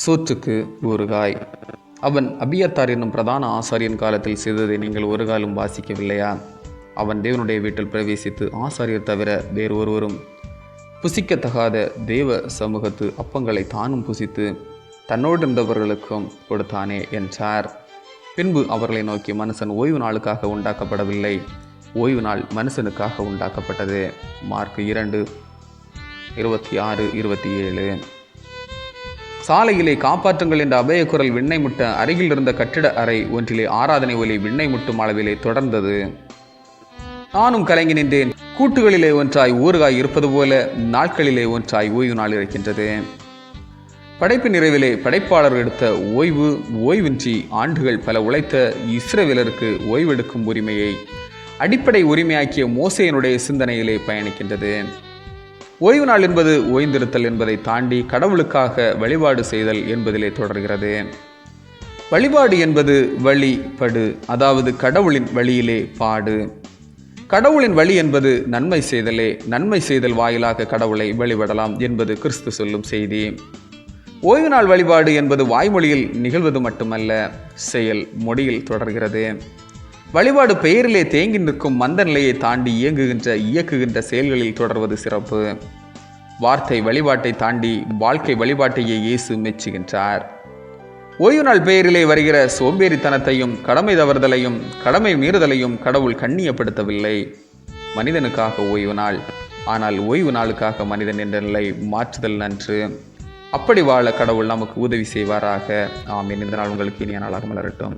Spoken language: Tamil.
சோற்றுக்கு ஊறுகாய். அவன் அபியத்தார் என்னும் பிரதான ஆசாரியன் காலத்தில் செய்ததை நீங்கள் ஒரு காலம் வாசிக்கவில்லையா? அவன் தேவனுடைய வீட்டில் பிரவேசித்து ஆசாரியர் தவிர வேறு ஒருவரும் புசிக்கத்தகாத தேவ சமூகத்து அப்பங்களை தானும் புசித்து தன்னோடு இருந்தவர்களுக்கும் கொடுத்தானே என்றார். பின்பு அவர்களை நோக்கி, மனுஷன் ஓய்வு நாளுக்காக உண்டாக்கப்படவில்லை, ஓய்வு நாள் மனுஷனுக்காக உண்டாக்கப்பட்டது. மார்க் 2:26-27. சாலையிலே காப்பாற்றுங்கள் என்ற அபய குரல் விண்ணை முட்ட அருகில் இருந்த கட்டிட அறை ஒன்றிலே ஆராதனை ஒலி விண்ணை முட்டும் அளவிலே தொடர்ந்தது. நானும் கலங்கி நின்றேன். கூட்டுகளிலே ஒன்றாய் ஊறுகாய் இருப்பது போல நாட்களிலே ஒன்றாய் ஓய்வு நாள் இருக்கின்றது. படைப்பு நிறைவிலே படைப்பாளர் எடுத்த ஓய்வின்றி ஆண்டுகள் பல உழைத்த இஸ்ரவேலருக்கு ஓய்வெடுக்கும் உரிமையை அடிப்படை உரிமையாக்கிய மோசேயினுடைய சிந்தனையிலே பயணிக்கின்றது. ஓய்வு நாள் என்பது ஓய்ந்திருத்தல் என்பதை தாண்டி கடவுளுக்காக வழிபாடு செய்தல் என்பதிலே தொடர்கிறது. வழிபாடு என்பது வழிபடு, அதாவது கடவுளின் வழியிலே பாடு. கடவுளின் வழி என்பது நன்மை செய்தலே. நன்மை செய்தல் வாயிலாக கடவுளை வழிபடலாம் என்பது கிறிஸ்து சொல்லும் செய்தி. ஓய்வு நாள் வழிபாடு என்பது வாய்மொழியில் நிகழ்வது மட்டுமல்ல, செயல் மொழியில் தொடர்கிறது. வழிபாடு பெயரிலே தேங்கி நிற்கும் மந்த நிலையை தாண்டி இயக்குகின்ற செயல்களில் தொடர்வது சிறப்பு. வார்த்தை வழிபாட்டை தாண்டி வாழ்க்கை வழிபாட்டையே இயேசு மெச்சுகின்றார். ஓய்வு நாள் பெயரிலே வருகிற சோம்பேறித்தனத்தையும் கடமை தவறுதலையும் கடமை மீறுதலையும் கடவுள் கண்ணியப்படுத்தவில்லை. மனிதனுக்காக ஓய்வு நாள், ஆனால் ஓய்வு நாளுக்காக மனிதன் என்ற நிலை மாற்றுதல் நன்று. அப்படி வாழ கடவுள் நமக்கு உதவி செய்வாராக. ஆமீன். இந்த நாள் உங்களுக்கு இனிய நாளாக மலரட்டும்.